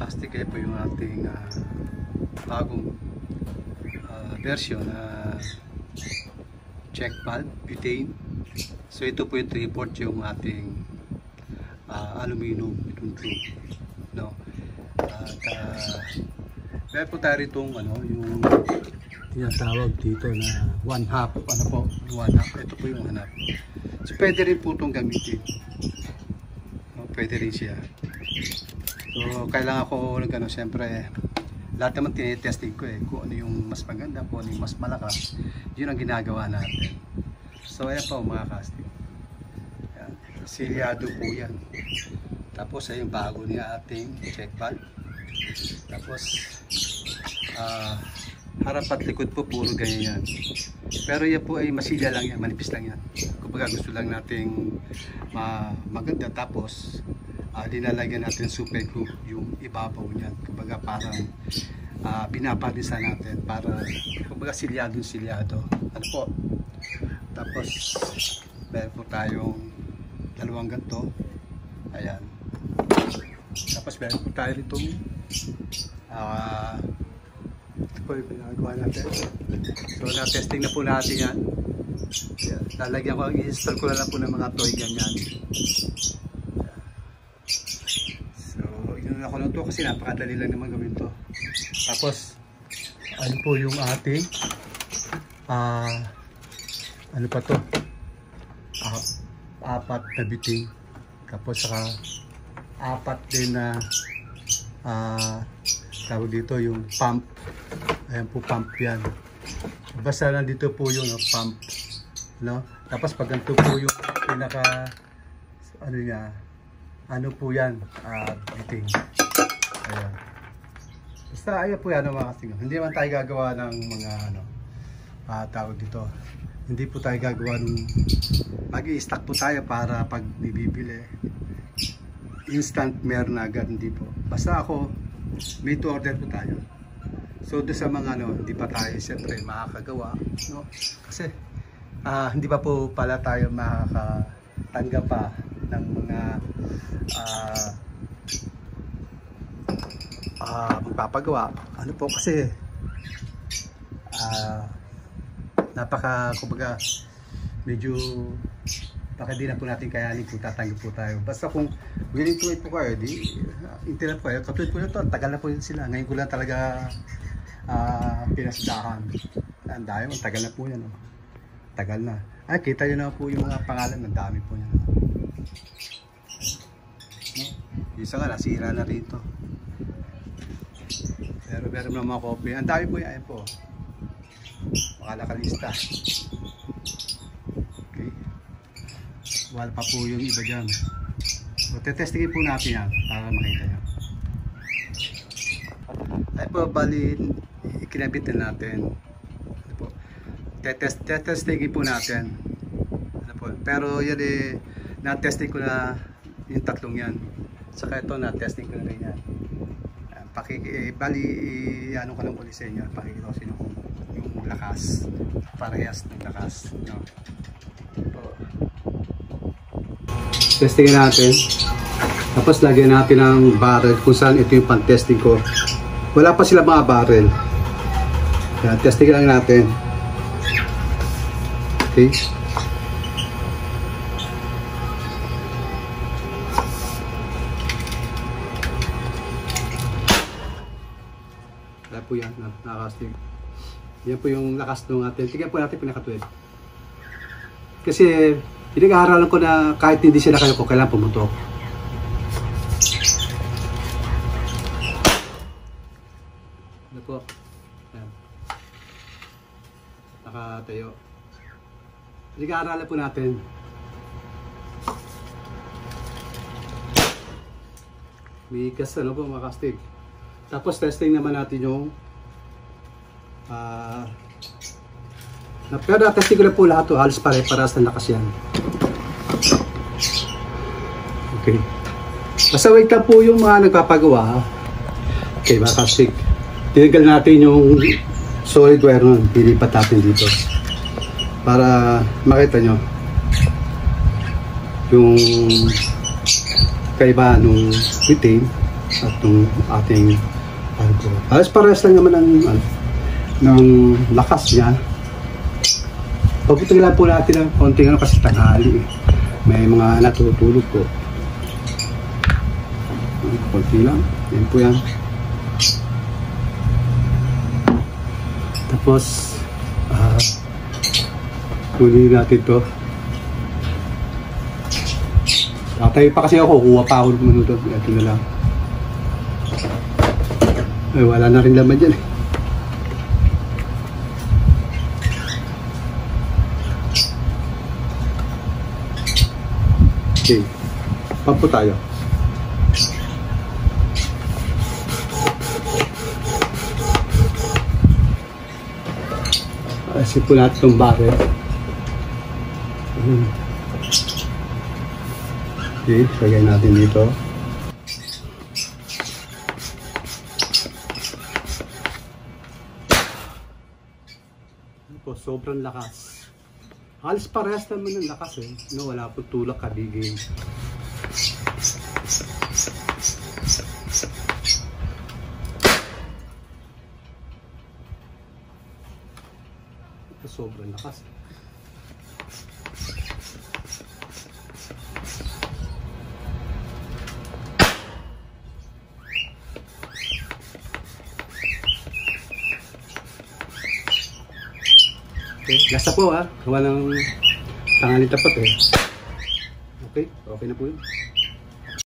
kastig, kaya po yung ating bagong version na check valve, butane. So ito po yung 3/4 yung ating aluminum itong tube, no? At meron po tayo itong yung tinatawag dito na 1/2, po, 1/2. Ito po yung 1/2. So pwede rin po itong gamitin, no? Pwede rin siya. So kailangan ko siyempre lahat naman tinitesting ko kung ano yung mas maganda, kung ano yung mas malakas. Yun ang ginagawa natin. So ayan po mga casting, silyado po yan. Tapos ay yung bago niya ating check valve. Tapos harap at likod po puro ganyan yan. Pero yan po ay masilya lang yan, manipis lang yan. Kumbaga gusto lang nating maganda. Tapos dinalagyan natin super glue yung ibabaw niyan. Kumbaga parang binapalisan natin para kumbaga silyado. Ano po? Tapos meron po tayong dalawang ganito. Ayan. Tapos meron po tayo itong ito po yung pinagawa natin. So na-testing na po natin yan. Lalagyan ko, i-install ko na lang po ng mga toy ganyan. So yun ako lang to kasi napakadali lang naman gawin to. Tapos ano po yung ating ano pa to, 4 na butane. Tapos saka 4 din na tawag dito yung pump. Ayan po, pump yan. Basta nandito po yung pump, no? Tapos pag ganito po yung pinaka ano niya, ano po yan, butane. Ayan. Basta ayan po yan mga kasing. Hindi man tayo gagawa ng mga tawag dito. Hindi po tayo gagawa ng mag-i-stack po tayo para pag bibili instant meron na agad, hindi po. Basta ako made to order po tayo. So doon sa mga hindi pa tayo siyempre makakagawa, no? Kasi hindi pa po pala tayo makakatanggap pa ng mga magpapagawa. Ano po kasi kumbaga medyo baka di na po natin kayanin kung tatanggap po tayo. Basta kung willing to wait po kayo, internet po kayo. Katulad po nito, tagal na po yun sila. Ngayon ko lang talaga pinasdahan. Ang dami, tagal na po yan. Tagal na. Ay, kita nyo na po yung mga pangalan. Ang dami po yan. Isa nga, nasira na rito. Pero meron na mga copy. Ang dami po yan. Ayan po. Makalakalista. Okay. Wala pa po yung iba dyan. So, tetestingin po natin yan para makita nyo. Ay po, bali, ikinabit na natin. Ano po? Tetestingin po natin. Ano po? Pero yan na-testing ko na yung tatlong yan. Saka ito, na-testing ko na rin yan. Bali, ano ko lang ulit sa inyo. Pakikita ko sa inyo yung lakas. Parehas ng lakas. No? Testingin natin. Tapos lagyan natin ng barrel kung saan ito yung pan-testing ko. Wala pa sila mga barrel. Yan, testingin lang natin. Okay. Wala po yan. Nakakastig. Yan po yung lakas ng atin. Tignan po natin pinaka-12. Kasi pinag-aaralan ko na kahit hindi sila kayo ko, kailangan pumutok. Ano po? Ayan. Nakatayo. Pinag-aaralan po natin. May po mga kastig. Tapos testing naman natin yung pero na-testing ko na po lahat halos pare-paras na lakas yan. Okay. Basta wait lang po yung mga nagpapagawa. Okay, mga kastig. Tinanggal natin yung solid wire nun. Pilipat natin dito. Para makita nyo yung kaibahan ng butane at yung ating alcohol. Halos parehas lang naman ng lakas niya. Pagputay lang po natin ng konting kasi tanghali. May mga natutulog po. Konti lang. Yan po yan. Tapos, kunin natin to. Tatay pa kasi ako, kuha pa ako ng ito. Ito na lang. Ay, wala na rin laman dyan eh. Okay. Pump po tayo. Kasi po natin itong barrel. Okay, lagay natin dito. Po, sobrang lakas. Halos parehas naman ng lakas eh. No, wala po tulak kabigay. Ito sobrang lakas. Okay, lasa po ha. Gawa ng tangali tapat eh. Okay, okay na po yun.